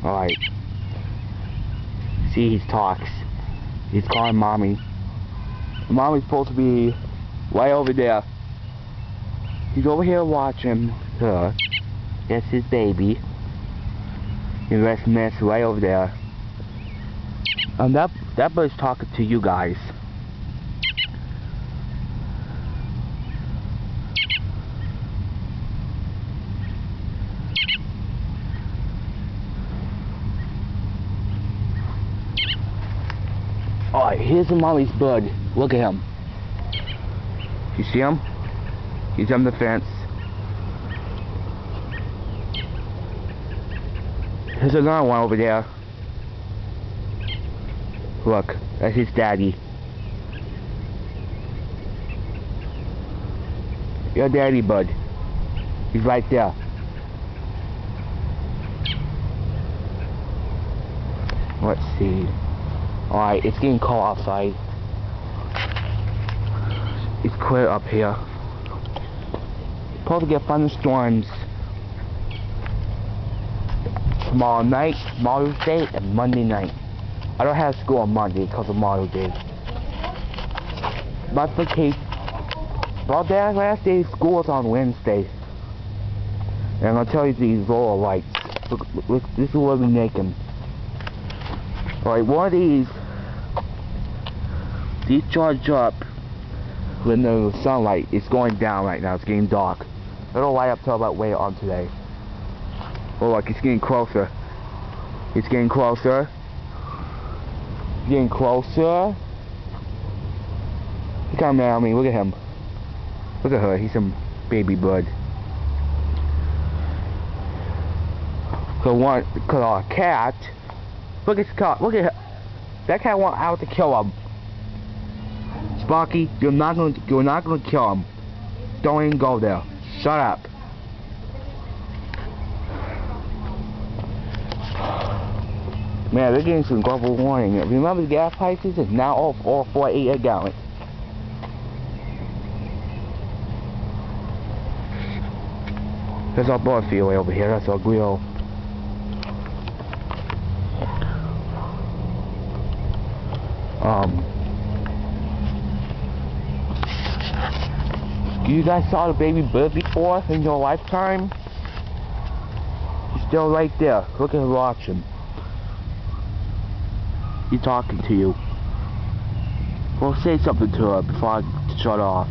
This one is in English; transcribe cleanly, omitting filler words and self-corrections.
Alright. See, he talks. He's calling mommy. Mommy's supposed to be right over there. He's over here watching her. That's his baby. The rest mess right over there. That bird's talking to you guys. Alright, here's the mommy's bird. Look at him. You see him? He's on the fence. There's another one over there. Look, that's his daddy. Your daddy, bud. He's right there. Let's see. Alright, it's getting cold outside. It's clear up here. Supposed to get thunderstorms tomorrow night, Memorial Day, and Monday night. I don't have school on Monday because of Memorial Day. But for Kate, well, their last day of school is on Wednesday. And I'm gonna tell you these roller lights. Look, this is what we make them. Alright, one of these charge up when the sunlight is going down right now. It's getting dark. It'll light up till about later on today. Oh, look, it's getting closer. It's getting closer. It's getting closer. He's coming at me. Look at him. Look at her. He's some baby bird. Cause our cat. Look at Scott. Look at her. That cat went out to kill him. Sparky, you're not gonna kill him. Don't even go there. Shut up. Man, they're getting some global warming. Remember the gas prices? It's now all $4.48 a gallon. There's our board field way over here. That's our grill. You guys saw the baby bird before in your lifetime? He's still right there. Look at her watching. He's talking to you. Well, say something to her before I shut off.